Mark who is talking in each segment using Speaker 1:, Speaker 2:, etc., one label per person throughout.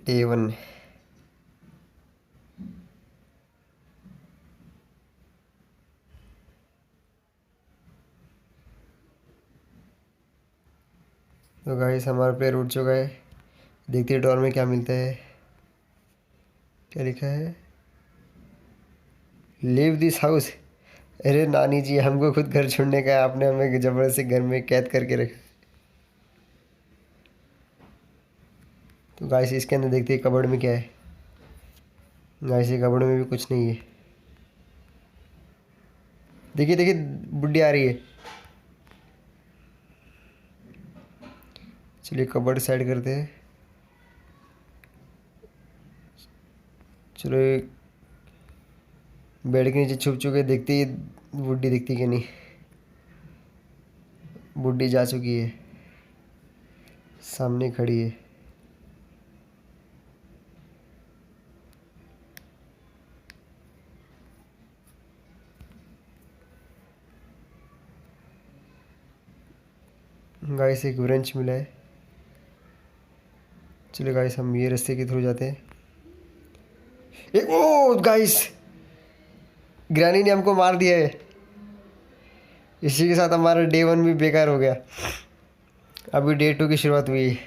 Speaker 1: A1। तो गाइस हमारा प्लेयर उठ चुका है। देखते हैं डोर में क्या मिलता है। क्या लिखा है? Leave this house. अरे नानी जी, हमको खुद घर छोड़ने का है, आपने हमें ज़बरदस्ती घर में कैद करके रखा। तो गाइस इसके अंदर देखते हैं कबर्ड में क्या है। गाइस ये कबर्ड में भी कुछ नहीं है। देखिए देखिए, बुड्ढी आ रही है। चलिए कबर्ड साइड करते हैं। चलो बेड के नीचे छुप चुके, देखते ही बुड्ढी दिखती कि नहीं। बुड्ढी जा चुकी है, सामने खड़ी है। गाइस एक ब्रेंच मिला है। चलो गाइस हम ये रास्ते के थ्रू जाते हैं। एक ओ गाइस, ग्रैनी ने हमको मार दिया है। इसी के साथ हमारा डे 1 भी बेकार हो गया। अभी डे 2 की शुरुआत हुई है।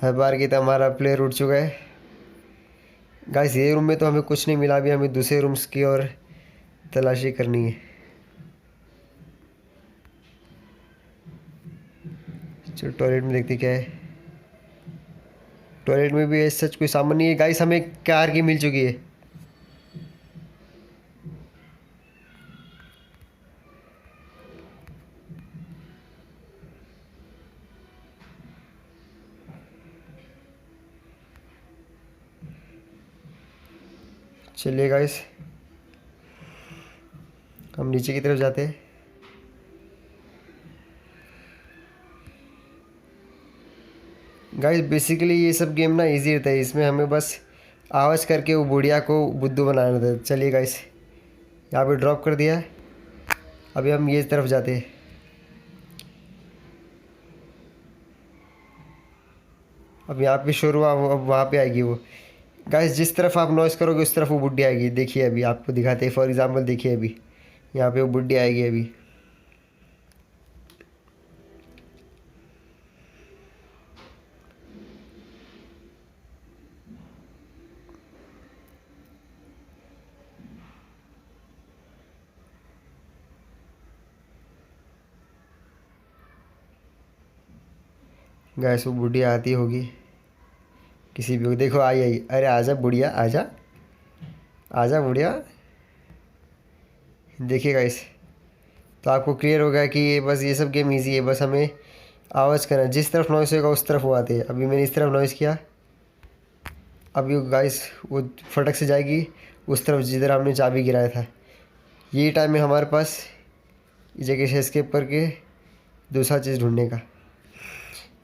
Speaker 1: हर बार की तरह हमारा प्लेयर उठ चुका है। गाइस ये रूम में तो हमें कुछ नहीं मिला, अभी हमें दूसरे रूम्स की ओर तलाशी करनी है। चलो टॉयलेट में देखते क्या है। टॉयलेट में भी ऐसा सच कोई सामान नहीं है। गाइस हमें कार की मिल चुकी है। चलिए गाइस हम नीचे की तरफ जाते हैं। गाइस बेसिकली ये सब गेम ना इजी रहता है, इसमें हमें बस आवाज़ करके वो बुढ़िया को बुद्धू बनाना रहता है। चलिए गाइस यहाँ पे ड्रॉप कर दिया है। अभी हम ये तरफ जाते हैं। अब यहाँ पे शोर हुआ, अब वहाँ पे आएगी वो। गाइस जिस तरफ आप नॉइस करोगे उस तरफ वो बुड्ढी आएगी। देखिए अभी आपको दिखाते हैं, फॉर एग्जांपल देखिए अभी यहाँ पे वो बुड्ढी आएगी अभी। गाइस वो बुढ़िया आती होगी किसी भी। देखो आई आई, अरे आजा बुढ़िया आजा, आजा बुढ़िया। देखिए गाइस तो आपको क्लियर होगा कि ये बस ये सब गेम इजी है। बस हमें आवाज़ करना, जिस तरफ नॉइस होगा उस तरफ वो आते हैं। अभी मैंने इस तरफ नॉइस किया, अभी गाइस वो फटक से जाएगी उस तरफ जिधर हमने चाबी गिराया था। यही टाइम है हमारे पास इस जगह से एस्केप करके दूसरा चीज़ ढूंढने का।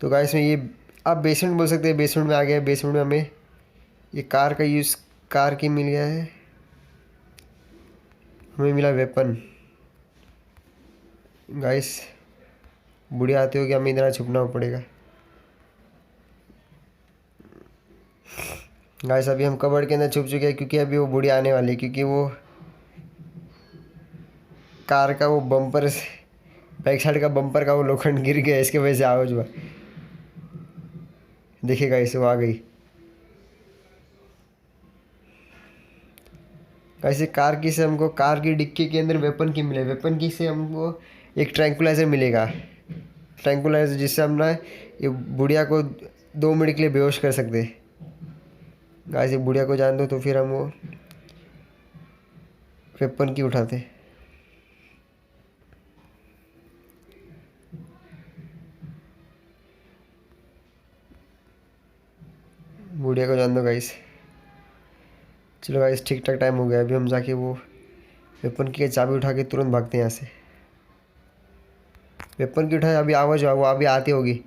Speaker 1: तो गाइस में ये आप बेसमेंट बोल सकते हैं। बेसमेंट में आ गया। बेसमेंट में हमें ये कार का यूज़, कार की मिल गया है। हमें मिला वेपन। गाइस बुढ़िया आते हो कि हमें इधर छुपना पड़ेगा। गाइस अभी हम कबर्ड के अंदर छुप चुके हैं क्योंकि अभी वो बुढ़िया आने वाली है। क्योंकि वो कार का वो बम्पर, बैक साइड का बम्पर का वो लोखंड गिर गया, इसके वजह से आवाज़ हुआ। देखिए गाइस वो आ गई। वैसे कार की से हमको कार की डिक्की के अंदर वेपन की मिले। वेपन की से हमको एक ट्रैंकुलाइजर मिलेगा। ट्रैंकुलाइजर जिससे हम ना ये बुढ़िया को 2 मिनट के लिए बेहोश कर सकते हैं। गाइस ये बुढ़िया को जान दो तो फिर हम वो वेपन की उठाते। बुढ़िया को जान दो गाइस। चलो गाइस ठीक ठाक टाइम हो गया। अभी हम जाके वो वेपन की चाबी उठा के तुरंत भागते हैं यहाँ से। वेपन की उठाए, अभी आवाज़ वो अभी आती होगी,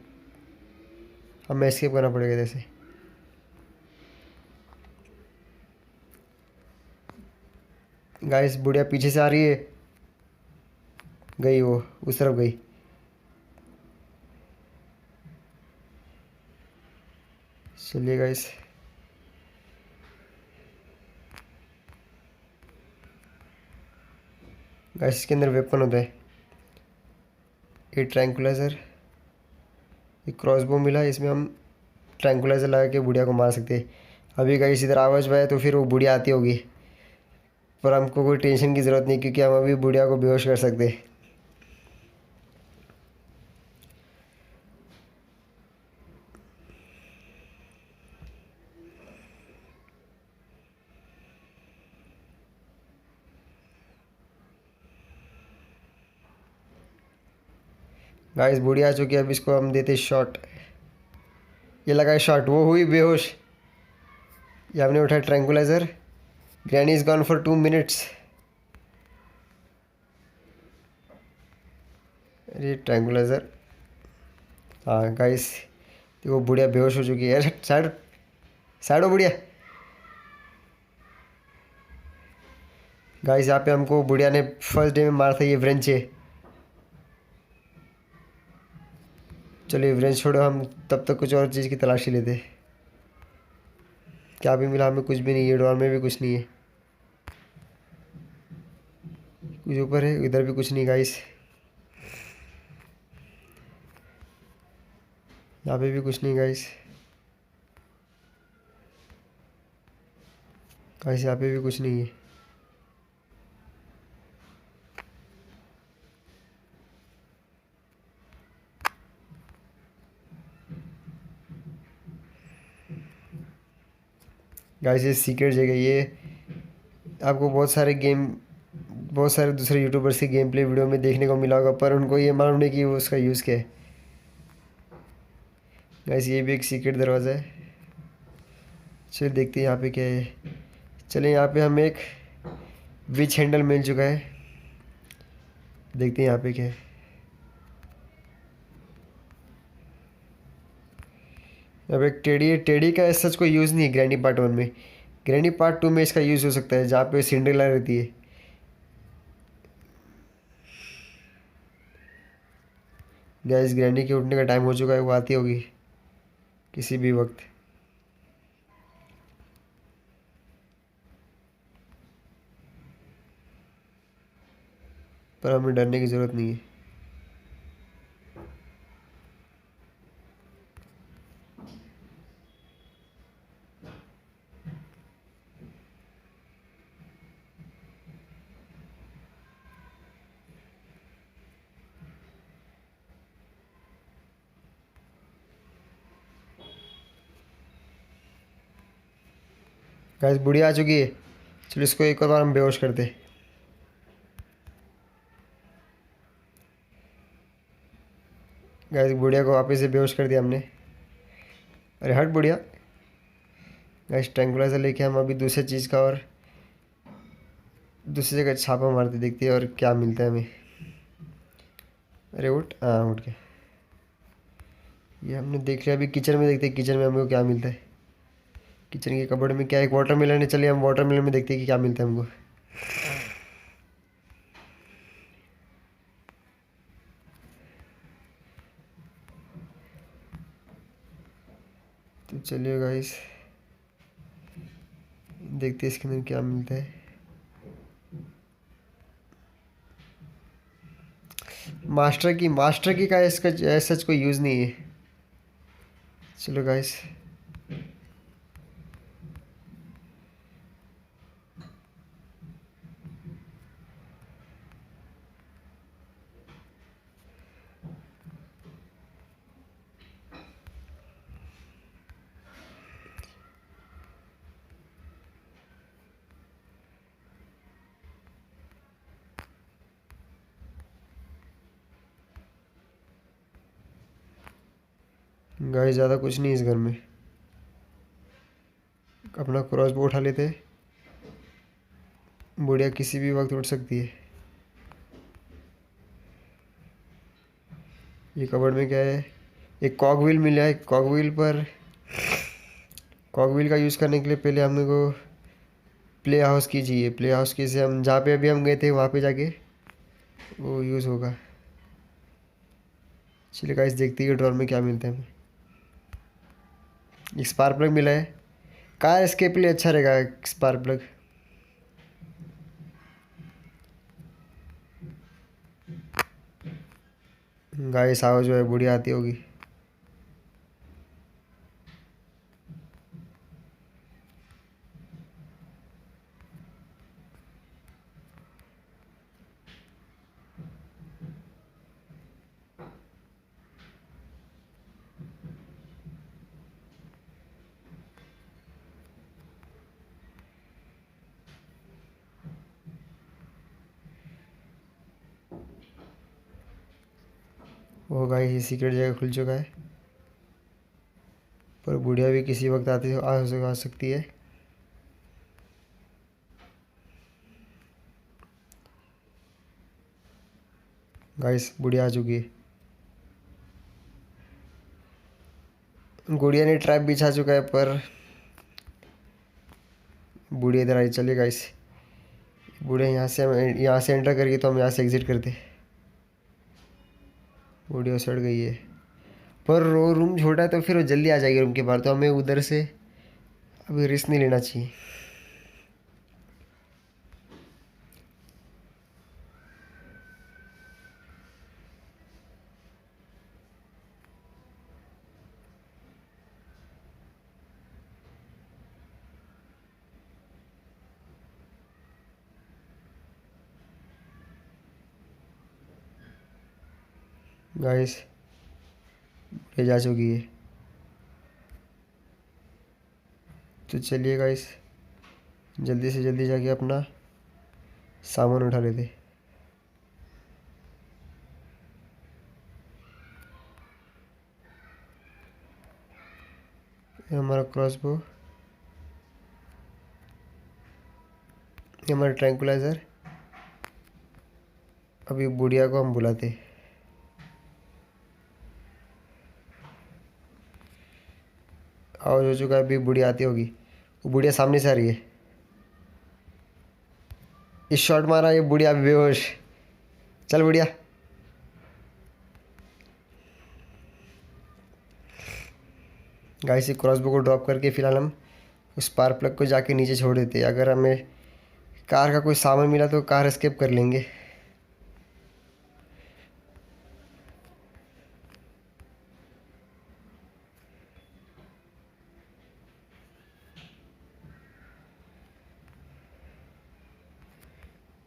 Speaker 1: हमें एस्केप करना पड़ेगा जैसे। गाइस बुढ़िया पीछे से आ रही है। गई वो उस तरफ गई। चलिए गाइस, गाइस इसके अंदर वेपन होता है। ये ट्रैंकुलाइजर, एक क्रॉसबो मिला, इसमें हम ट्रैंकुलाइजर लगा के बुढ़िया को मार सकते हैं। अभी गाइस इधर आवाज़ पाए तो फिर वो बुढ़िया आती होगी, पर हमको कोई टेंशन की ज़रूरत नहीं क्योंकि हम अभी बुढ़िया को बेहोश कर सकते हैं। गाइस बुढ़िया आ चुकी है, अब इसको हम देते शॉट। ये लगा शॉट, वो हुई बेहोश। ये हमने उठाया tranquilliser. Granny is gone for 2 minutes. अरे ट्रैंकुलाइजर, हाँ गाइस वो बुढ़िया बेहोश हो चुकी है। अरे साइड साइड हो बुढ़िया। गाइस यहाँ पे हमको बुढ़िया ने फर्स्ट डे में मारा था ये व्रेंच है। चलो ये व्रेंच छोड़ो, हम तब तक कुछ और चीज़ की तलाशी लेते। क्या भी मिला हमें? कुछ भी नहीं। ये डोर में भी कुछ नहीं है। कुछ ऊपर है, इधर भी कुछ नहीं गाइस। यहाँ पे भी कुछ नहीं गाइस। गाइस यहाँ पे भी कुछ नहीं है। गाइस ये सीक्रेट जगह, ये आपको बहुत सारे दूसरे यूट्यूबर्स की गेम प्ले वीडियो में देखने को मिला होगा, पर उनको ये मालूम नहीं कि वो उसका यूज़ क्या है। गाइस ये भी एक सीक्रेट दरवाज़ा है। चलिए देखते हैं यहाँ पे क्या है। चलिए यहाँ पे हमें एक विच हैंडल मिल चुका है, देखते हैं यहाँ पे क्या है। अब एक टेडी है। टेडी का ऐसा सच कोई यूज़ नहीं है ग्रैंडी पार्ट 1 में। ग्रैंडी पार्ट 2 में इसका यूज़ हो सकता है, जहाँ पे सिंड्रेला रहती है। गैस ग्रैंडी के उठने का टाइम हो चुका है, वो आती होगी किसी भी वक्त। पर हमें डरने की ज़रूरत नहीं है। गैस बुढ़िया आ चुकी है। चलो इसको एक और बार हम बेहोश करते। गैस बुढ़िया को वापस से बेहोश कर दिया हमने। अरे हट बुढ़िया। गैस ट्रैंकुलाइजर लेके हम अभी दूसरी चीज़ का और दूसरी जगह छापा मारते, देखते हैं और क्या मिलता है हमें। अरे उठ, हाँ उठ गया। ये हमने देख लिया। अभी किचन में देखते हैं, किचन में हमको क्या मिलता है। किचन के कबर्ड में क्या एक वाटरमेलन है। चलिए हम वाटरमेलन में देखते हैं कि क्या मिलता है हमको। तो चलिए गाइस देखते हैं इसके अंदर क्या मिलता है। मास्टर की का इसका ऐसा कोई यूज़ नहीं है। चलो गाइस गाइस ज़्यादा कुछ नहीं इस घर में। अपना क्रॉसबो उठा लेते हैं। बुढ़िया किसी भी वक्त उठ सकती है। ये कबर्ड में क्या है? एक कॉग व्हील मिला है। कॉग व्हील का यूज़ करने के लिए पहले हमने को प्ले हाउस की चाहिए। प्ले हाउस की से हम जहाँ पे अभी हम गए थे वहाँ पे जाके वो यूज़ होगा। चलिए गाइस देखते हैं ड्रॉर में क्या मिलता है हमें। एक स्पार्क प्लग मिला है। कार एस्केप के लिए अच्छा रहेगा स्पार्क प्लग। गाइस आवाज़ जो है बुढ़िया आती होगी। वो गाइस ये सीक्रेट जगह खुल चुका है, पर बुढ़िया भी किसी वक्त आ सकती है। गाइस बुढ़िया आ चुकी है। गुड़िया ने ट्रैप बिछा चुका है, पर बुढ़िया इधर आई। चलिए गाइस बुढ़िया यहाँ से एंटर करके तो हम यहाँ से एग्ज़िट करते। बुढ़िया सड़ गई है, पर वो रूम छोटा है तो फिर वो जल्दी आ जाएगी रूम के बाहर, तो हमें उधर से अभी रिस्क नहीं लेना चाहिए। गाइस ये जा चुकी है, तो चलिए गाइस जल्दी से जल्दी जाके अपना सामान उठा लेते। ये हमारा क्रॉसबो, ये हमारा ट्रैंकुलाइज़र। अभी बुढ़िया को हम बुलाते। आवाज़ हो चुका है, अभी बुढ़िया आती होगी। वो बुढ़िया सामने से आ रही है। इस शॉट मारा, ये बुढ़िया अभी बेहोश। चल बुढ़िया। गाइस ये क्रॉसबो को ड्रॉप करके फिलहाल हम उस स्पार्क प्लग को जाके नीचे छोड़ देते। अगर हमें कार का कोई सामान मिला तो कार एस्केप कर लेंगे।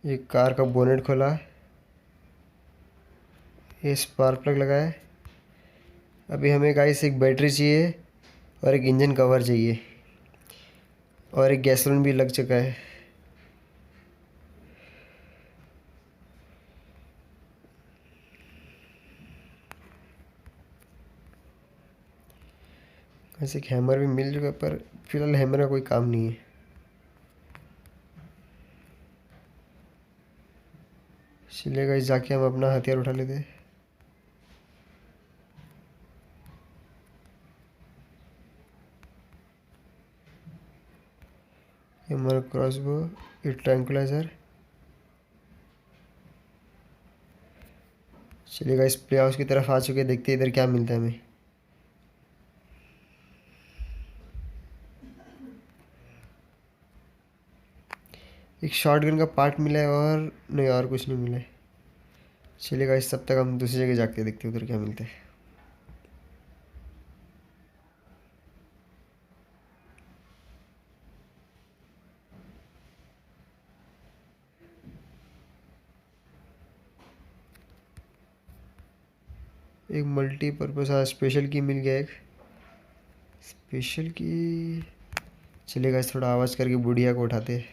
Speaker 1: ये कार का बोनेट खोला, ये स्पार्क प्लग लगा है। अभी हमें गाइस एक बैटरी चाहिए और एक इंजन कवर चाहिए, और एक गैसोलीन भी लग चुका है। वैसे एक हैमर भी मिल चुका है, पर फिलहाल हैमर का कोई काम नहीं है। चलिए गाइस जाके हम अपना हथियार उठा लेते हैं। ये हमारा क्रॉसबो, ये ट्रैंकुलाइज़र। चलिए गाइस प्ले हाउस की तरफ आ चुके हैं, देखते हैं इधर क्या मिलता है हमें। एक शॉटगन का पार्ट मिला है, और नहीं और कुछ नहीं मिला है। चलिए गाइस तब तक हम दूसरी जगह जाके देखते हैं उधर क्या मिलता है। एक मल्टीपर्पज़ स्पेशल की मिल गया, एक स्पेशल की। चलिए गाइस थोड़ा आवाज़ करके बुढ़िया को उठाते हैं।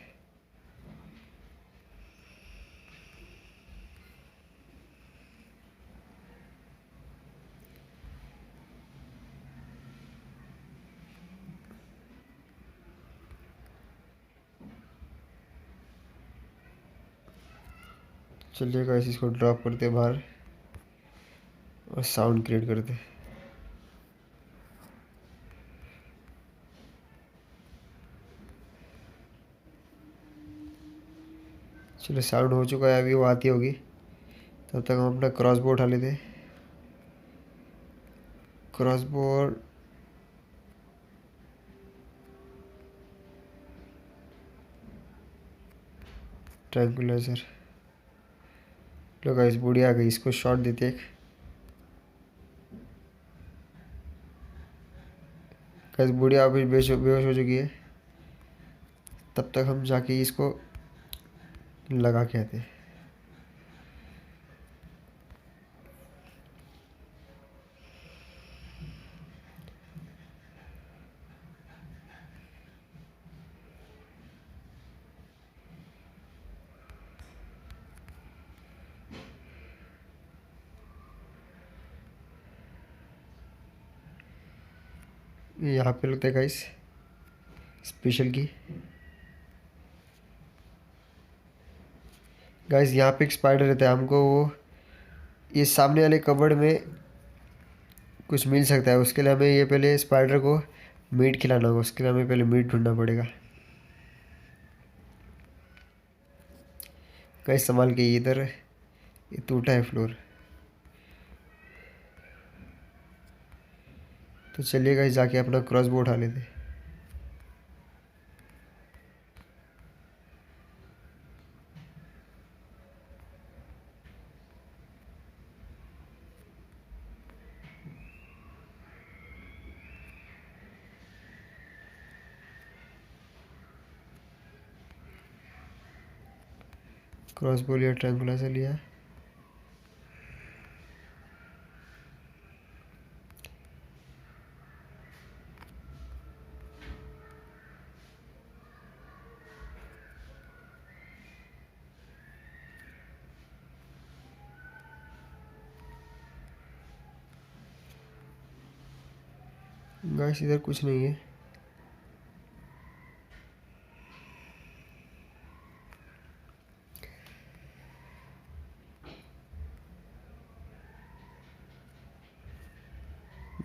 Speaker 1: चलिए गाइस इसको ड्रॉप करते हैं बाहर और साउंड क्रिएट करते हैं। चलो साउंड हो चुका है, अभी वो आती होगी। तब तक हम अपना क्रॉसबो उठा लेते। क्रॉसबो और ट्रैंकुलाइजर। लो गाइस बूढ़ी आ गई, इसको शॉट देते एक। गाइस बूढ़िया अभी बेहोश हो चुकी है। तब तक हम जाके इसको लगा के आते। यहाँ पे लगता है गाइस स्पेशल की। गाइस यहाँ पे एक स्पाइडर रहता है, हमको वो ये सामने वाले कबर्ड में कुछ मिल सकता है। उसके लिए हमें ये पहले स्पाइडर को मीट खिलाना होगा। उसके लिए हमें पहले मीट ढूंढना पड़ेगा। गाइस संभाल के, इधर ये टूटा है फ्लोर। तो चलिए गाइस जाके अपना क्रॉसबो उठा लेते। क्रॉसबो लिया, ट्रैंकुलाइजर लिया। गाइस इधर कुछ नहीं है।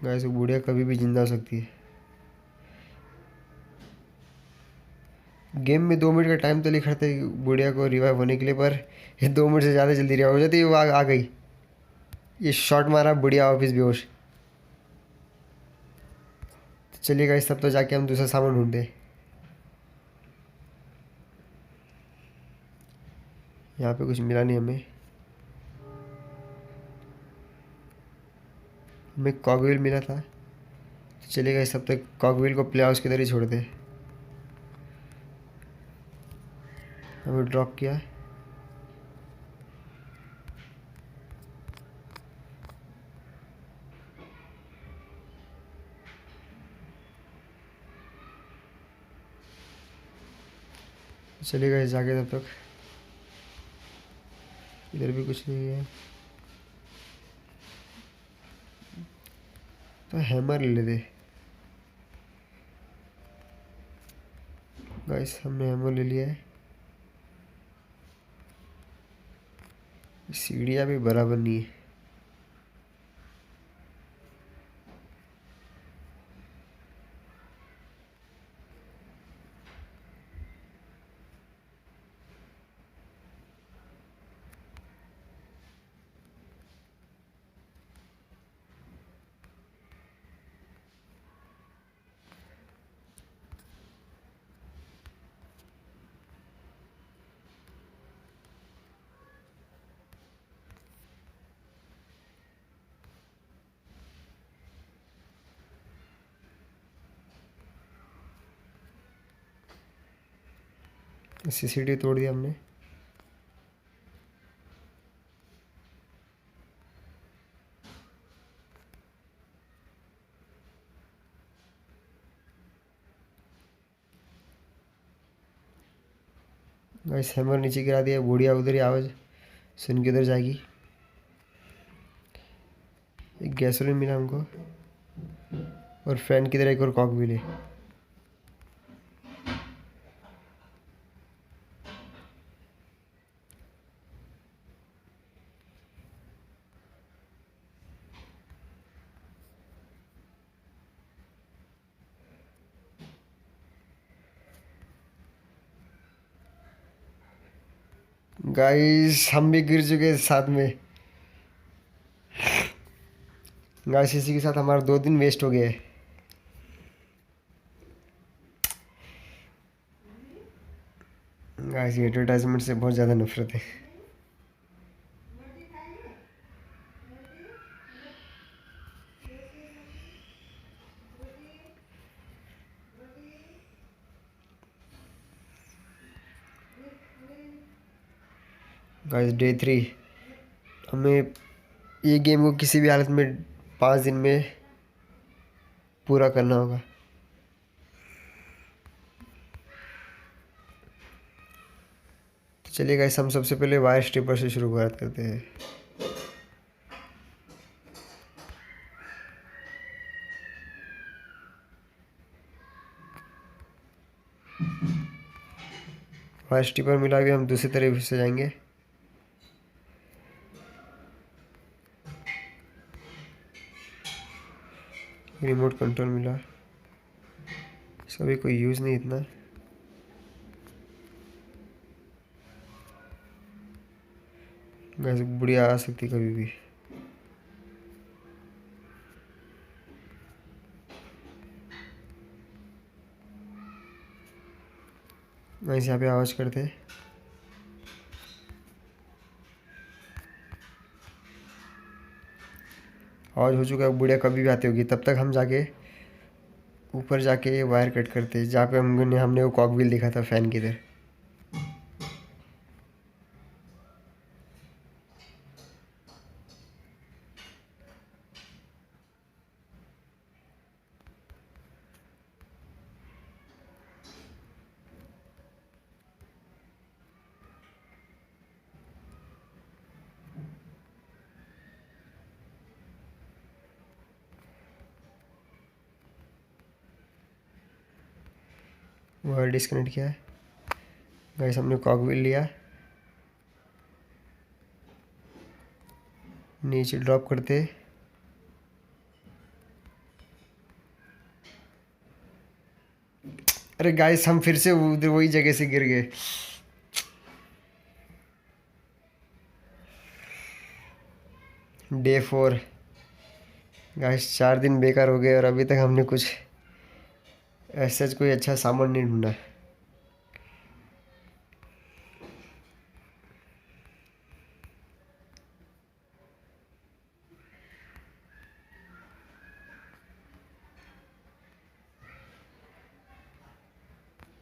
Speaker 1: गाइस वो बुढ़िया कभी भी जिंदा हो सकती है। गेम में 2 मिनट का टाइम तो लिखा था बुढ़िया को रिवाइव होने के लिए, पर ये 2 मिनट से ज़्यादा जल्दी रिवाइव हो जाती है। वो आ गई। ये शॉट मारा, बुढ़िया वापिस बेहोश। तो चलिए गाइस तब तो जाके हम दूसरा सामान ढूंढते। यहाँ पे कुछ मिला नहीं हमें। हमें कॉकव्हील मिला था। तो चलिए गाइस तब तक कॉकव्हील को प्ले हाउस की तरह ही छोड़ दे। हमें ड्रॉप किया। चलिए गाइस जाके तब तक। इधर भी कुछ नहीं है। तो हैमर ले लेते। गाइस हमने हैमर ले लिया है। सीढ़ियाँ भी बराबर नहीं है। सीसीटीवी तोड़ दिया हमने। गाइस हैमर नीचे गिरा दिया। बुढ़िया उधर ही आवाज़ सुन के उधर जाएगी। एक गैसोलीन मिला हमको, और फैन की तरह एक और कॉक मिले। गाइस हम भी गिर चुके हैं साथ में। गाइस इसी के साथ हमारा 2 दिन वेस्ट हो गया है। गाइस ये एडवर्टाइजमेंट से बहुत ज़्यादा नफरत है। गाइस डे 3 हमें ये गेम को किसी भी हालत में 5 दिन में पूरा करना होगा। तो चलिए गाइस हम सबसे पहले वायर स्ट्रिपर से शुरुआत करते हैं। वायर स्ट्रिपर मिला भी हम दूसरी तरफ से जाएंगे। रिमोट कंट्रोल मिला, सभी कोई यूज़ नहीं इतना। गैस बुढ़िया आ सकती कभी भी। गैस यहाँ पे आवाज़ करते हैं। आवाज़ हो चुका है, बुढ़िया कभी भी आती होगी। तब तक हम जाके ऊपर जाके वायर कट करते हैं, जहाँ पे हमने वो कॉकव्हील देखा था फैन की तरह। वायर डिस्कनेक्ट किया है। गाइस हमने कॉकव्हील लिया, नीचे ड्रॉप करते। अरे गाइस हम फिर से उधर वही जगह से गिर गए। डे 4 गाइस 4 दिन बेकार हो गए और अभी तक हमने कुछ ऐसा कोई अच्छा सामान नहीं ढूंढा।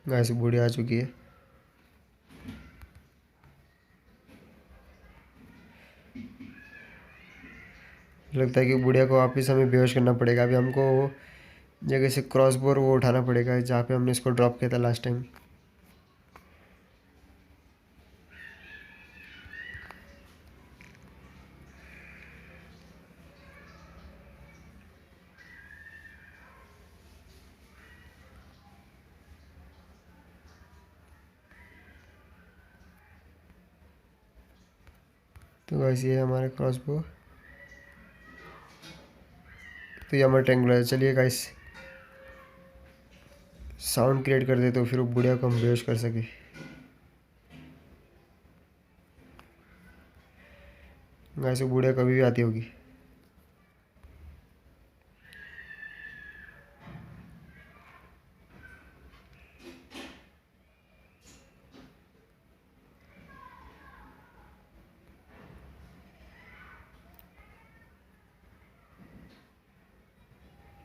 Speaker 1: गाइस बूढ़ी आ चुकी है। लगता है कि बुढ़िया को वापस हमें बेहोश करना पड़ेगा। अभी हमको वो जगह से क्रॉसबोर वो उठाना पड़ेगा जहाँ पे हमने इसको ड्रॉप किया था लास्ट टाइम। तो गाइस ये हमारा क्रॉसबो, तो ये हमारा ट्रेंगुलर है। चलिए गाइस साउंड क्रिएट कर दे तो फिर वो बुढ़िया को हम बेहोश कर सके। गाइस वो बुढ़िया कभी भी आती होगी।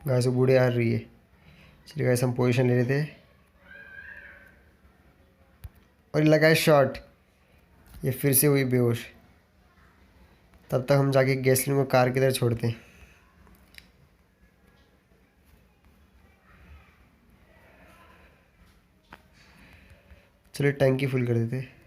Speaker 1: गाइस वो बुढ़िया आ रही है। चलिए गाइस हम पोजीशन ले लेते हैं और लगाए शॉट। ये फिर से हुई बेहोश। तब तक हम जाके गैसलिन को कार की तरह छोड़ते हैं। चलिए टैंकी फुल कर देते हैं।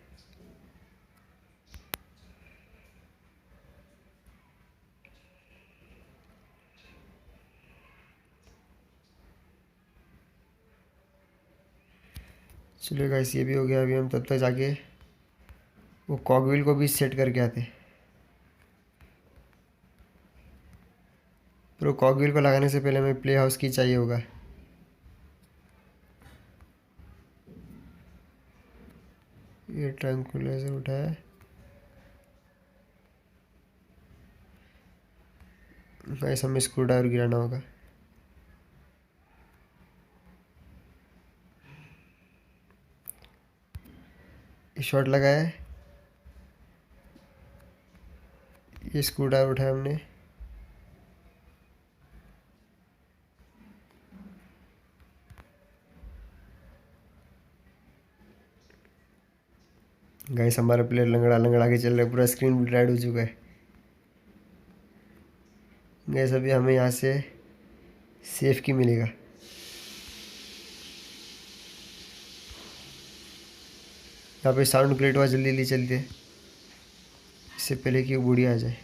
Speaker 1: चलिए गाइस ये भी हो गया। अभी हम तब तक जाके वो कॉकव्हील को भी सेट करके आते हैं। पर वो कॉकव्हील को लगाने से पहले हमें प्ले हाउस की चाहिए होगा। ये ट्रैंकुलाइजर उठाया। गाइस हमें स्क्रू ड्राइवर गिराना होगा। शॉट लगाया है, ये स्क्रू ड्राइवर उठाया हमने। गाइस हमारा प्लेयर लंगड़ा लंगड़ा के चल रहा है, पूरा स्क्रीन रेड हो चुका है। गाइस अभी हमें यहाँ से सेफ की मिलेगा। यहाँ पे साउंड क्रिएट हुआ, जल्दी जल्दी चलते हैं इससे पहले कि वो बूढ़ी आ जाए।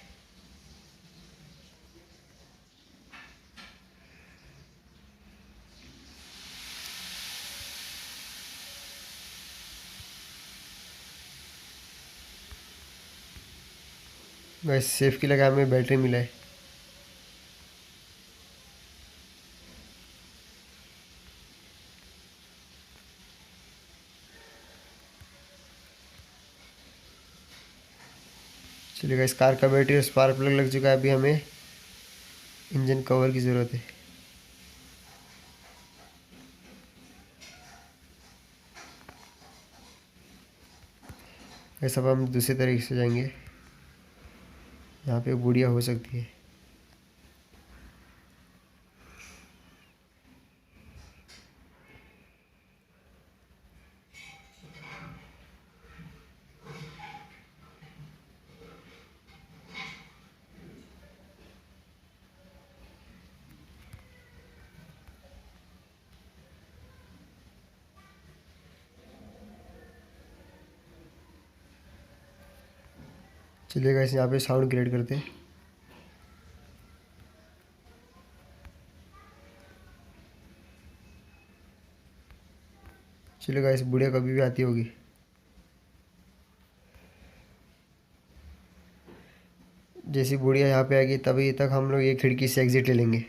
Speaker 1: गाइस सेफ की लगा हमें बैटरी मिला है। चलिए गाइस कार का बैटरी और स्पार्क प्लग लग चुका है। अभी हमें इंजन कवर की ज़रूरत है। गाइस अब हम दूसरे तरीके से जाएंगे, यहाँ पे बुढ़िया हो सकती है। चलिए गाइस यहाँ पे साउंड क्रिएट करते हैं। चलिए गाइस बुढ़िया कभी भी आती होगी। जैसी बुढ़िया यहाँ पे आएगी तभी तक हम लोग ये खिड़की से एग्जिट ले लेंगे।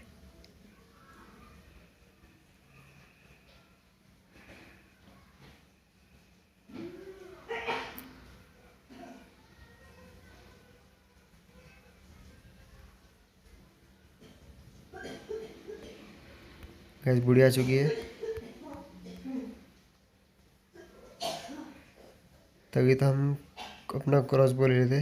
Speaker 1: गाइस बुढ़िया आ चुकी है, तभी तो हम अपना क्रॉस बो ले लेते।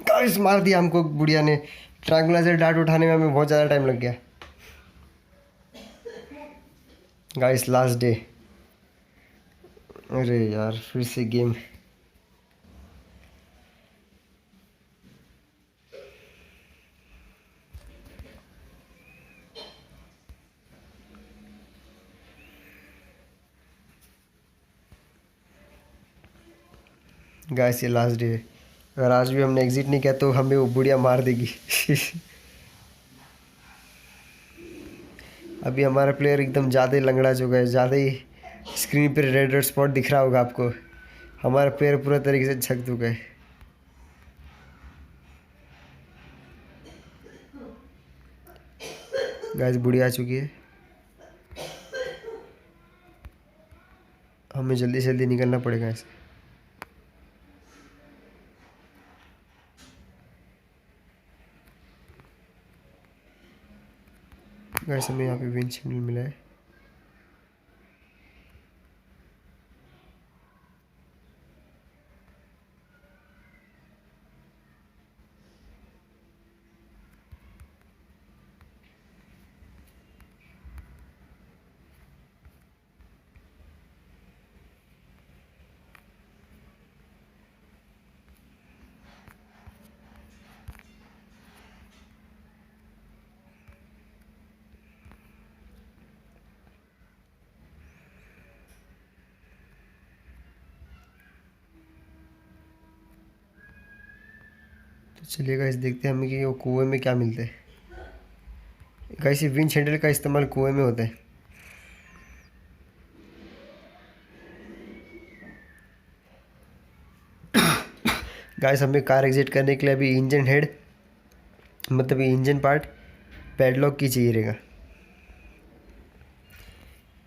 Speaker 1: गाइस मार दिया हमको बुढ़िया ने। ट्रायंगुलर डार्ट उठाने में हमें बहुत ज़्यादा टाइम लग गया। Guys last day. अरे यार फिर से गेम। गाइस ये लास्ट डे है, अगर आज भी हमने एग्जिट नहीं किया तो हमें वो बुढ़िया मार देगी। अभी हमारा प्लेयर एकदम ज़्यादा ही लंगड़ा चुका है, ज़्यादा ही स्क्रीन पर रेड रेड स्पॉट दिख रहा होगा आपको। हमारा प्लेयर पूरा तरीके से छक चुका है। गाइस बुढ़िया आ चुकी है, हमें जल्दी से जल्दी निकलना पड़ेगा ऐसे। गाइस हमें यहाँ पे विंडशील्ड मिला है। तो चलिए गाइस देखते हैं हमें कि वो कुएं में क्या मिलता है। गाइस ये विंच हैंडल का इस्तेमाल कुएं में होता है। गाइस हमें कार एग्जिट करने के लिए अभी इंजन हेड मतलब ये इंजन पार्ट पैडलॉक की चाहिए रहेगा।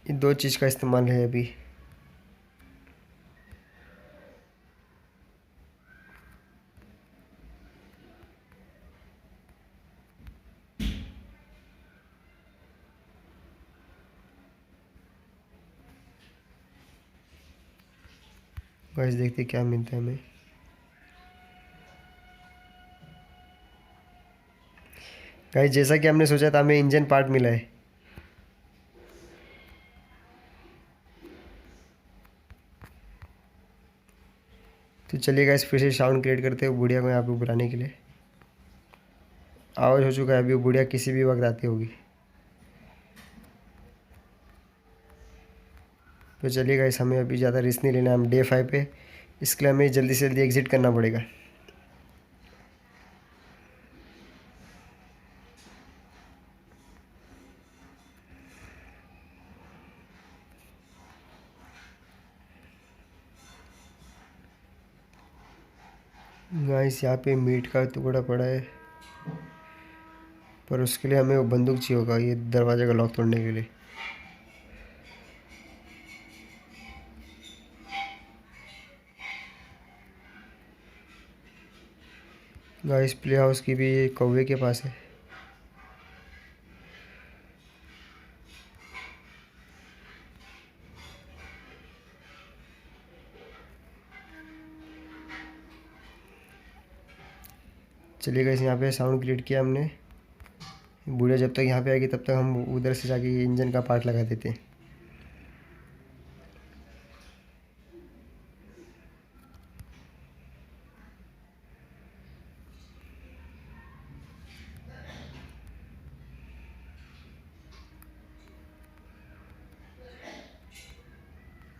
Speaker 1: ये दो चीज़ का इस्तेमाल है अभी। गाइस देखते क्या मिलता है हमें। गाइस जैसा कि हमने सोचा था हमें इंजन पार्ट मिला है। तो चलिए गाइस फिर से साउंड क्रिएट करते हैं बुढ़िया को यहाँ पे बुलाने के लिए। आवाज़ हो चुका है, अभी वो बुढ़िया किसी भी वक्त आती होगी। तो चलिए गाइस हमें अभी ज़्यादा रिस्क नहीं लेना, हम डे 5 पे, इसके लिए हमें जल्दी से जल्दी एग्ज़िट करना पड़ेगा। गाइस यहाँ पे मीट का टुकड़ा पड़ा है, पर उसके लिए हमें वो बंदूक चाहिए होगा ये दरवाजे का लॉक तोड़ने के लिए। गाइस प्ले हाउस की भी ये कौवे के पास है। चलिए गाइस यहाँ पे साउंड क्रिएट किया हमने। बुढ़िया जब तक यहाँ पे आएगी तब तक हम उधर से जाके ये इंजन का पार्ट लगा देते हैं।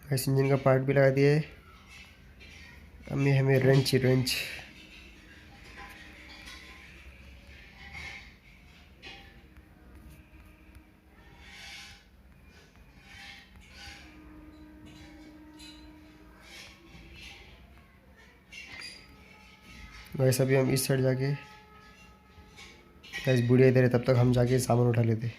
Speaker 1: गाइस इंजन का पार्ट भी लगा दिया है। हमें हमें रेंच रेंच गाइस अभी हम इस साइड जाके, गाइस बुढ़िया इधर है तब तक हम जाके सामान उठा लेते।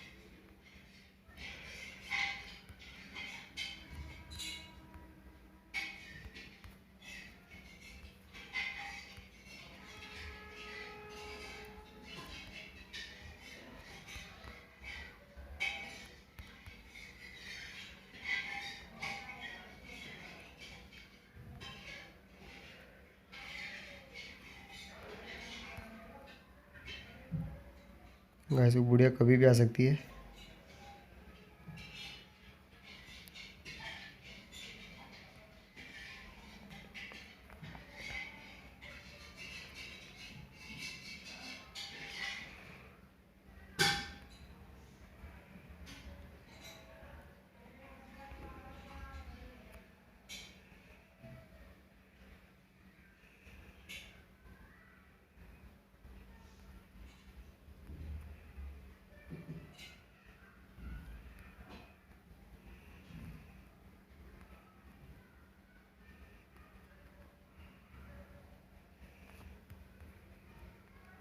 Speaker 1: गाइस वो बुढ़िया कभी भी आ सकती है।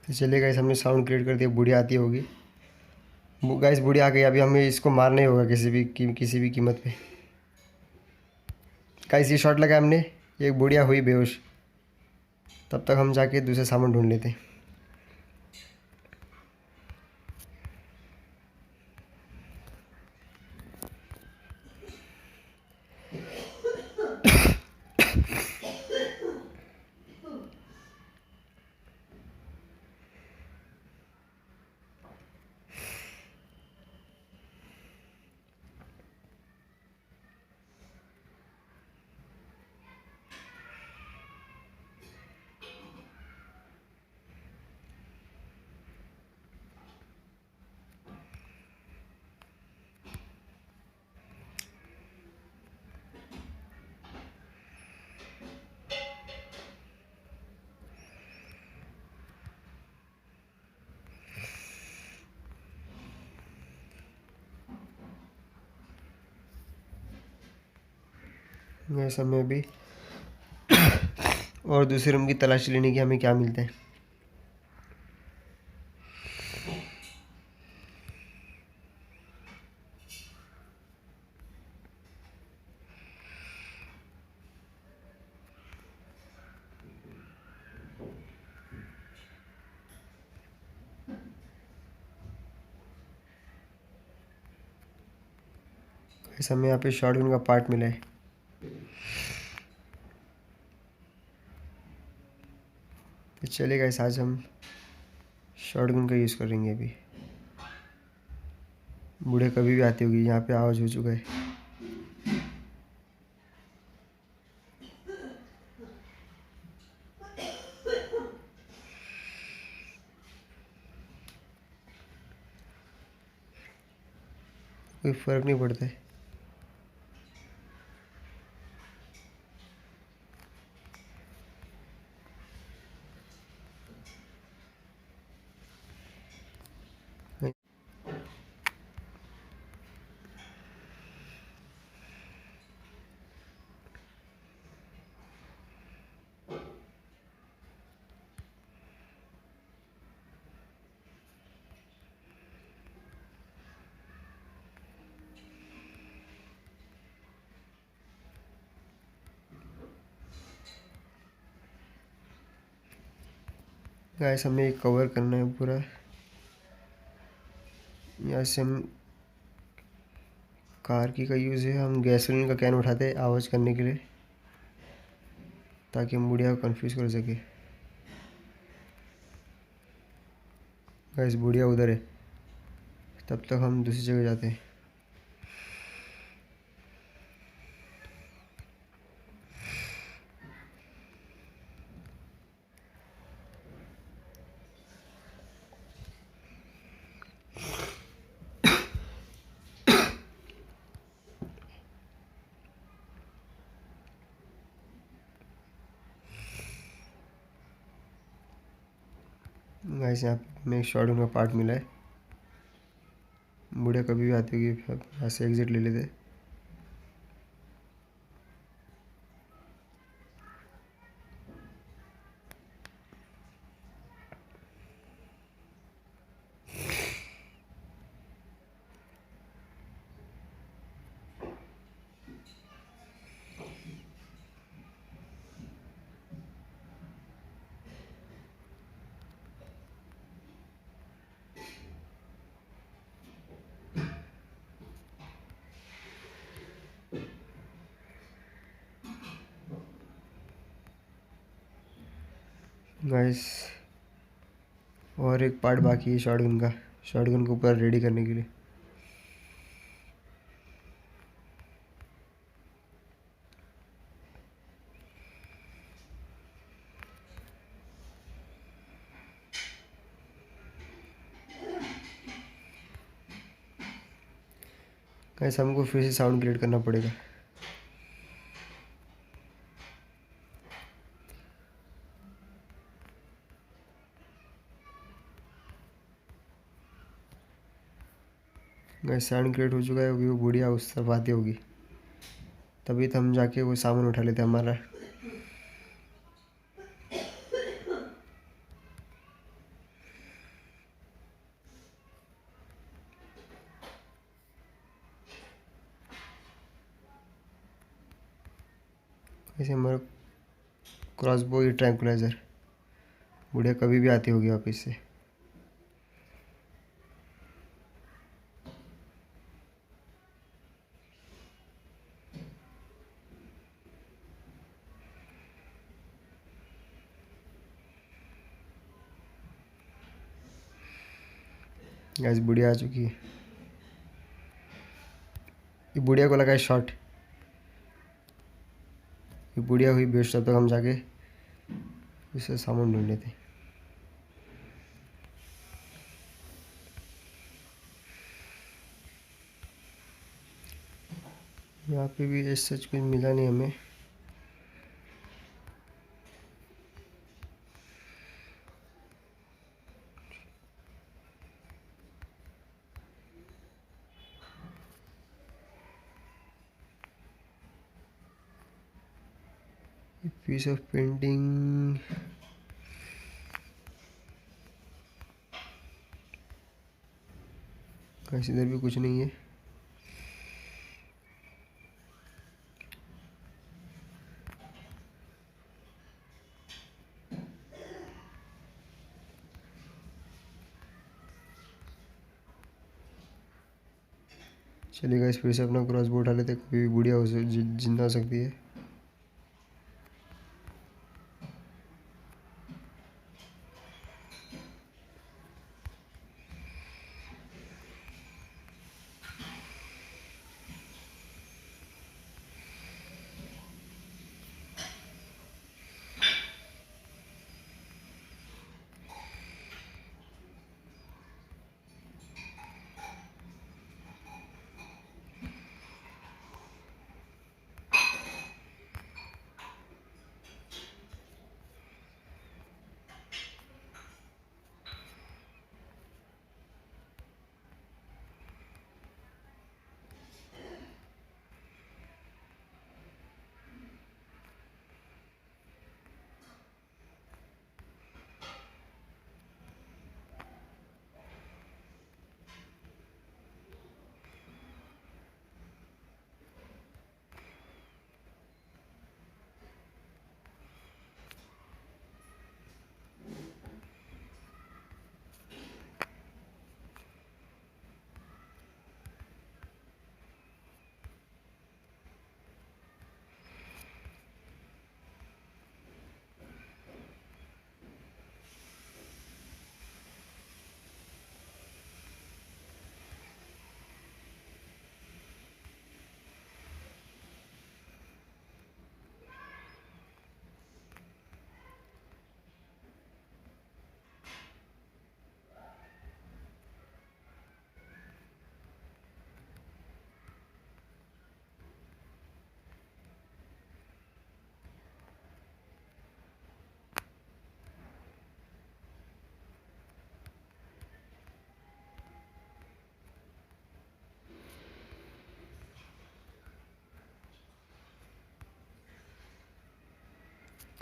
Speaker 1: तो चलिए गाइस हमने साउंड क्रिएट कर दिया, बुढ़िया आती होगी। गाइस बुढ़िया आ गई, अभी हमें इसको मारना ही होगा किसी भी कीमत पे। गाइस ये शॉट लगा हमने, एक बुढ़िया हुई बेहोश, तब तक हम जाके दूसरे सामान ढूंढ लेते हैं। ऐसा में भी और दूसरे रूम की तलाशी लेने की हमें क्या मिलता है। ऐसा हमें यहाँ पे शॉटगन का पार्ट मिला है। तो चलेगा, इस आज हम शॉटगन का यूज़ करेंगे। अभी बूढ़े कभी भी आती होगी, यहाँ पे आवाज़ हो चुका है। कोई फ़र्क नहीं पड़ता है। गाइस हमें कवर करना है पूरा। यहाँ से हम कार की का यूज़ है, हम गैसोलीन का कैन उठाते हैं आवाज़ करने के लिए, ताकि हम बुढ़िया को कंफ्यूज कर सके। गाइस बुढ़िया उधर है, तब तक हम दूसरी जगह जाते हैं। गाइस यहाँ पे हमें एक शॉटगन का पार्ट मिला है। बुढ़िया कभी भी आती होगी, फिर यहाँ से एग्ज़िट ले लेते। गाइस और एक पार्ट बाकी है शॉटगन का, शॉटगन को ऊपर रेडी करने के लिए। गाइस हमको फिर से साउंड क्रिएट करना पड़ेगा। गाइस साउंड क्रिएट हो चुका है, अभी वो बुढ़िया उस तरफ आती होगी, तभी तो हम जाके वो सामान उठा लेते हैं हमारा। ऐसे हमारा क्रॉसबो या ट्रैंकुलाइजर, बुढ़िया कभी भी आती होगी वापस से। गाइस बुढ़िया आ चुकी है, ये बुढ़िया को लगा है शॉट, ये बुढ़िया हुई बेस्ट। तब तक हम जाके इससे सामान ढूंढ लेते। यहाँ पे भी ऐसा कुछ मिला नहीं हमें। पीस ऑफ पेंटिंग, गाइस इधर भी कुछ नहीं है। चलिए गाइस फिर से अपना क्रॉस बो उठा लेते, कभी भी बुढ़िया जिंदा हो सकती है।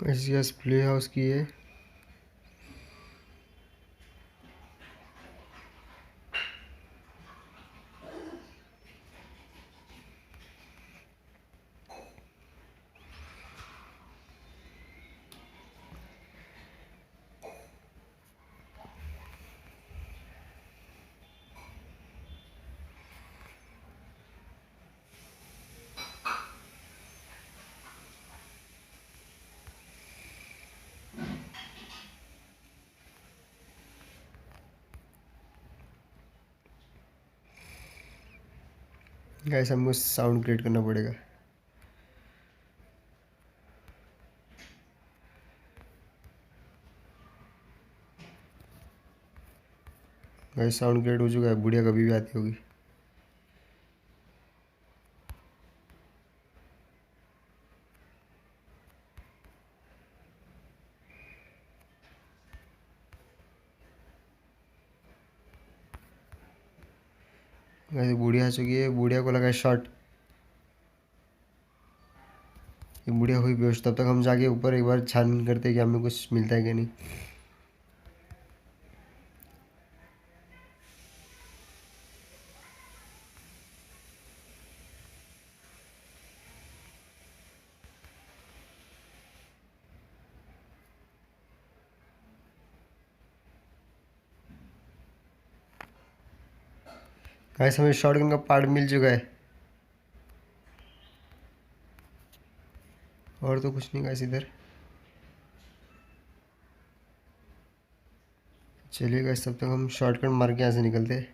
Speaker 1: गाइस प्ले हाउस की है। गाइस हमको साउंड क्रिएट करना पड़ेगा। गाइस साउंड क्रिएट हो चुका है, बुढ़िया कभी भी आती होगी। गाइस बुढ़िया आ चुकी है, बुढ़िया को लगा शॉट। ये बुढ़िया हुई बेहोश, तब तक हम जाके ऊपर एक बार छानबीन करते हैं कि हमें कुछ मिलता है कि नहीं। गाइस हमें शॉटगन का पार्ट मिल चुका है। और तो कुछ नहीं गाइस इधर। चलिए गाइस तब तक हम शॉटगन मार के यहाँ से निकलते हैं।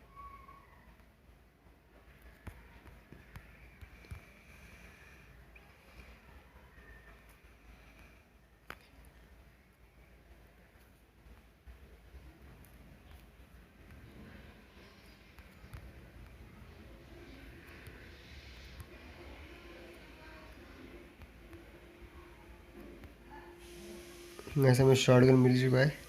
Speaker 1: गाइस हमें शॉटगन मिल चुका है।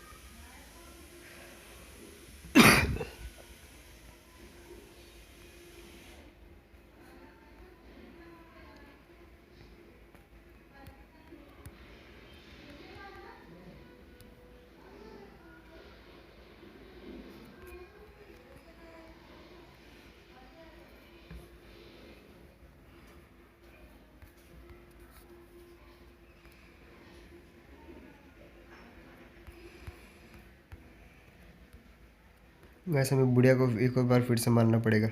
Speaker 1: गाइस हमें बुढ़िया को एक और बार फिर से मारना पड़ेगा।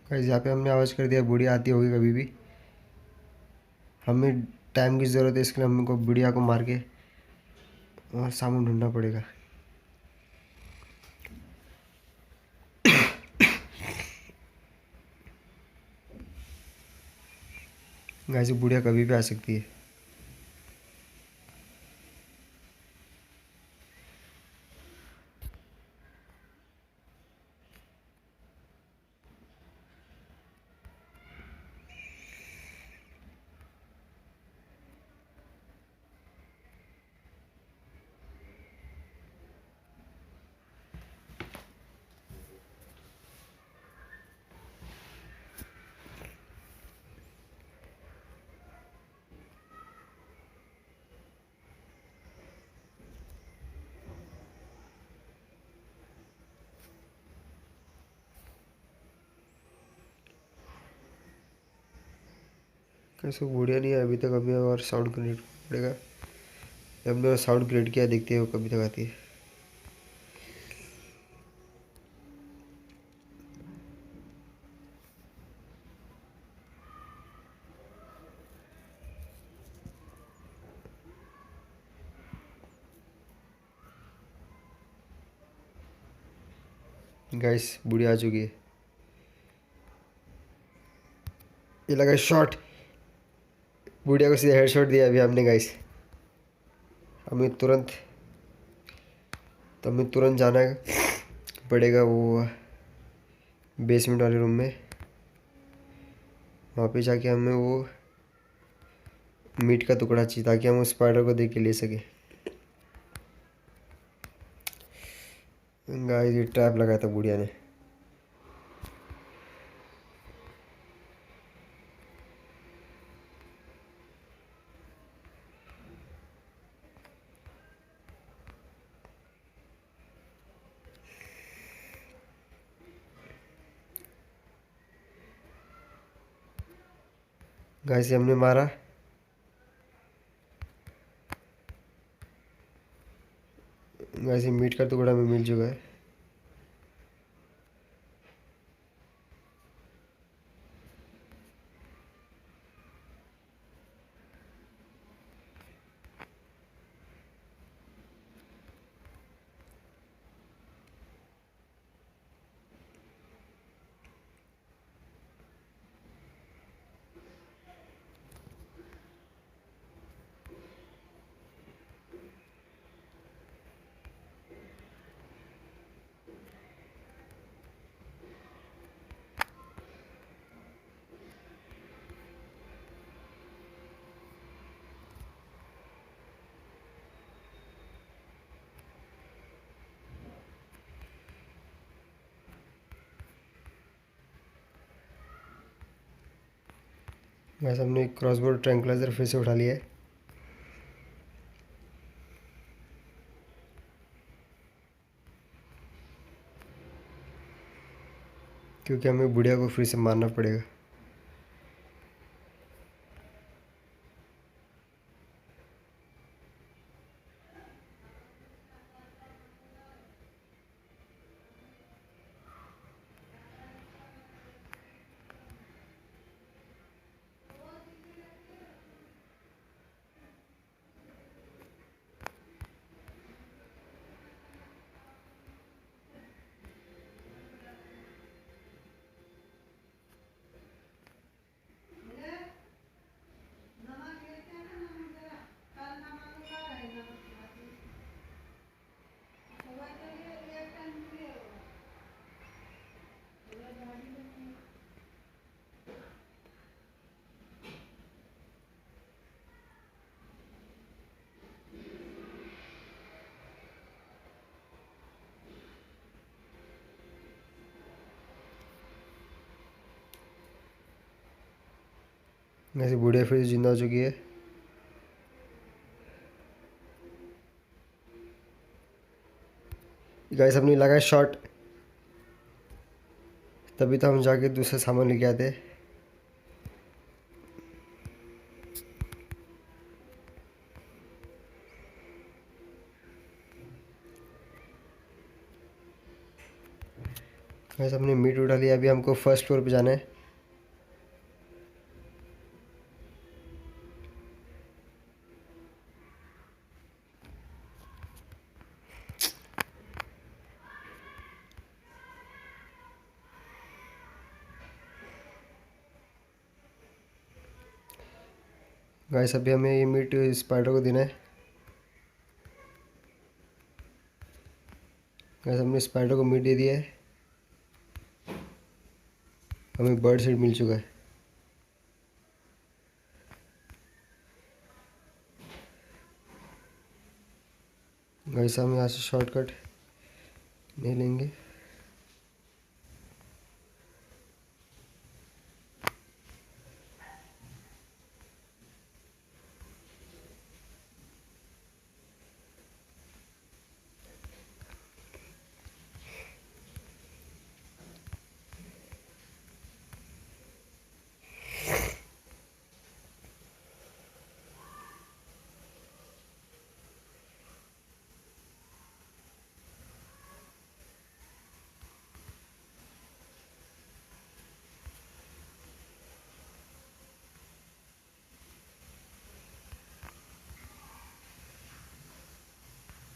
Speaker 1: गाइस यहाँ पे हमने आवाज़ कर दिया, बुढ़िया आती होगी कभी भी। हमें टाइम की ज़रूरत है, इसके लिए हमको बुढ़िया को मार के और सामान ढूंढना पड़ेगा। गाइस बुढ़िया कभी भी आ सकती है। कैसे बुढ़िया नहीं है अभी तक, अभी और साउंड क्रिएट पड़ेगा। हमने और साउंड क्रिएट किया, देखते हैं वो कभी तक आती है। गाइस बुढ़िया आ चुकी है। ये लगा शॉट, बुढ़िया को सीधा हेडशॉट दिया अभी हमने गाइस। हमें तुरंत हमें तुरंत जाना पड़ेगा वो बेसमेंट वाले रूम में। वहाँ पे जाके हमें वो मीट का टुकड़ा चाहिए ताकि हम उस स्पाइडर को देख के ले सके। गाइस ये ट्रैप लगाया था बुढ़िया ने। गाइस हमने मारा। गाइस मीट का टुकड़ा में मिल चुका है। गाइस हमने क्रॉसबोव ट्रैंक्विलाइजर फिर से उठा लिया है। क्योंकि हमें बुढ़िया को फिर से मारना पड़ेगा। वैसे बुढ़िया फिर से जिंदा हो चुकी है। गाइस हमने लगाया शॉट, तभी तो हम जाके दूसरा सामान लेके आते। गाइस हमने मीट उठा लिया, अभी हमको फर्स्ट फ्लोर पे जाना है। गाइस अभी हमें ये मीट स्पाइडर को देना है। गाइस हमने स्पाइडर को मीट दे दिया है, हमें बर्ड सीड मिल चुका है। गाइस हम यहाँ से शॉर्टकट नहीं लेंगे।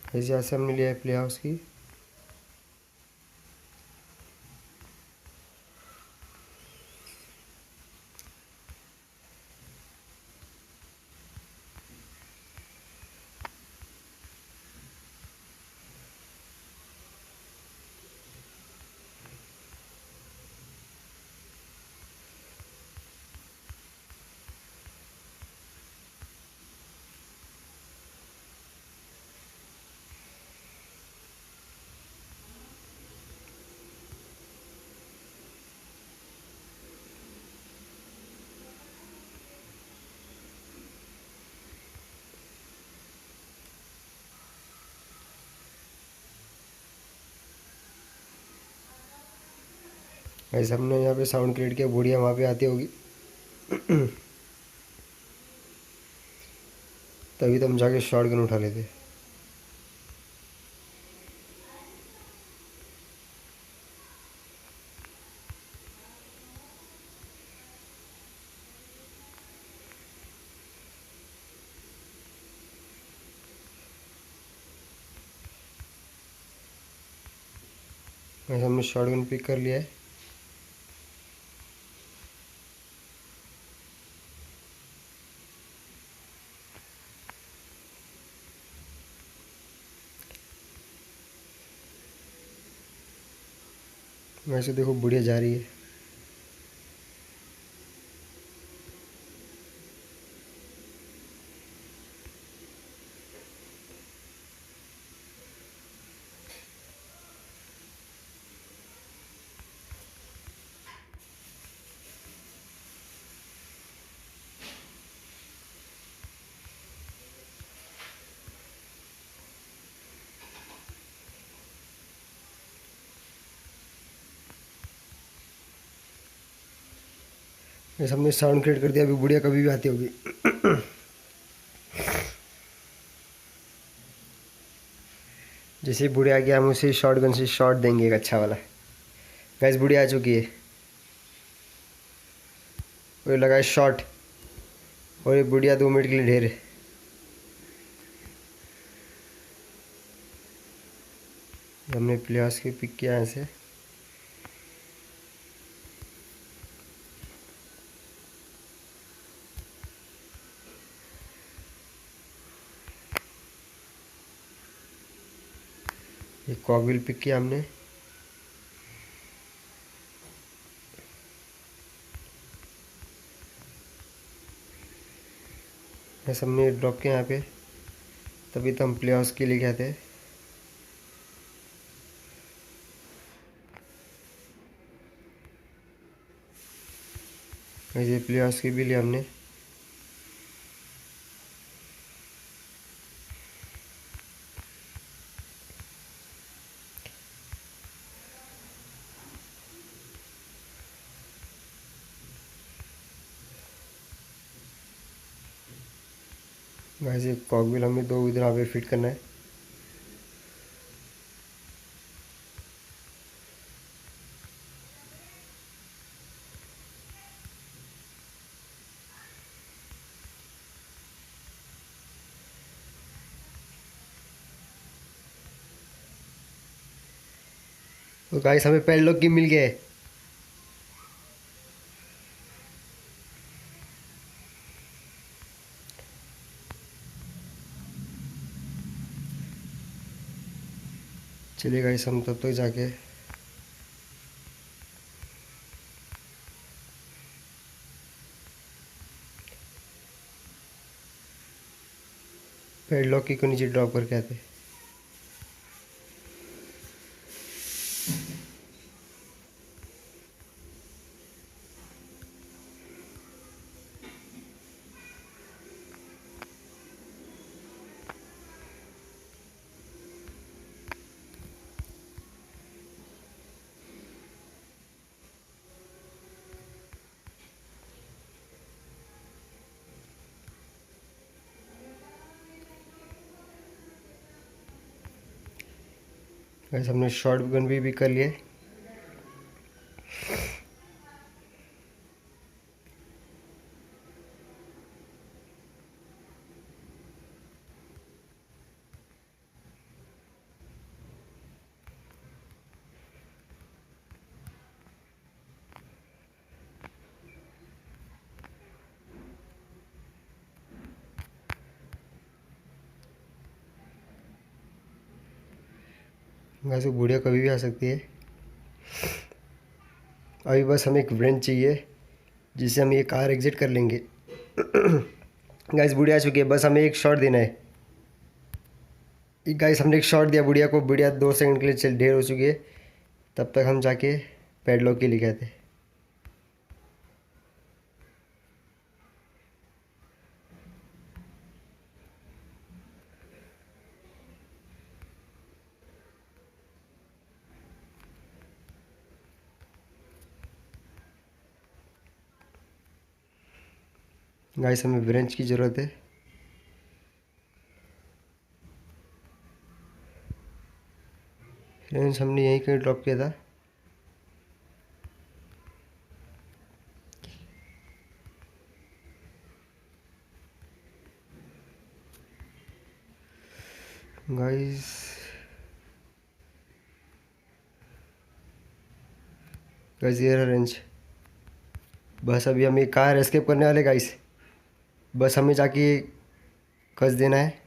Speaker 1: गाइस यहाँ से हमने लिया है प्ले हाउस की। गाइस हमने यहाँ पे साउंड क्रिएट किया, बुढ़िया वहाँ पे आती होगी। तभी तो हम जाके शॉटगन उठा लेते। गाइस हमने शॉटगन पिक कर लिया है। वैसे देखो बुढ़िया जा रही है। गाइस हमने साउंड क्रिएट कर दिया, अभी बुढ़िया कभी भी आती होगी। जैसे ही बुढ़िया आ गया हम उसे शॉटगन से शॉट देंगे एक अच्छा वाला। गाइस बुढ़िया आ चुकी है, वो लगाए शॉट, और ये बुढ़िया 2 मिनट के लिए ढेर है। हमने प्लेयर्स के पिक किया यहाँ से। ये कॉकविल पिक किया हमने। ऐसे हमने ड्रॉप किया यहाँ पे, तभी तो हम प्लेयर्स के लिए गए थे। ऐसे प्लेयर्स के भी लिए हमने। वैसे कॉकविल हमें 2 इधर यहाँ पे फिट करना है। तो गाइस हमें पैडलॉक की मिल गया है। चलिए गाइस हम तब तक जाके पैडलॉक की को नीचे ड्रॉप करके आते। गाइस हमने शॉर्ट गन भी कर लिए। गाइस वो बुढ़िया कभी भी आ सकती है। अभी बस हमें एक व्रेंच चाहिए जिससे हम ये कार एग्जिट कर लेंगे। गाइस बुढ़िया आ चुकी है, बस हमें एक शॉट देना है। गाइस हमने एक शॉट दिया बुढ़िया को, बुढ़िया 2 सेकंड के लिए चल ढेर हो चुकी है। तब तक हम जाके पैडलॉक के लिए कहते। गाइस हमें ब्रेंच की ज़रूरत है। फ्रेंड्स हमने यहीं कहीं ड्रॉप किया था। गाइस गाइस ये रहा रेंज। बस अभी हम ये कार एस्केप करने वाले गाइस। बस हमें जाके कस देना है।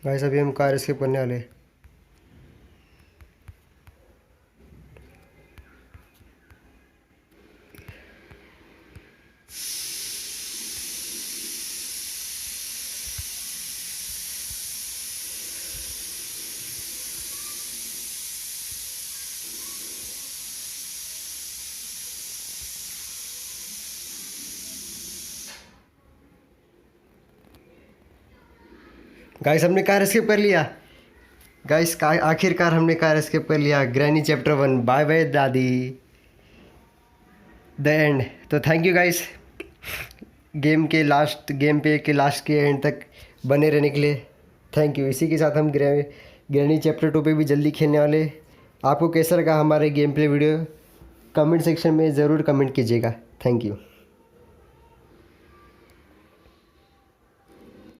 Speaker 1: गाइस अभी हम कार एस्केप करने वाले हैं। गाइस हमने कार एस्केप कर लिया। गाइस आखिरकार हमने कार एस्केप कर लिया। ग्रैनी चैप्टर 1 बाय बाय दादी द एंड। तो थैंक यू गाइस गेम पे के लास्ट के एंड तक बने रहने के लिए थैंक यू। इसी के साथ हम ग्रैनी चैप्टर 2 पे भी जल्दी खेलने वाले। आपको कैसा लगा हमारे game play video comment section में ज़रूर कमेंट कीजिएगा। Thank you.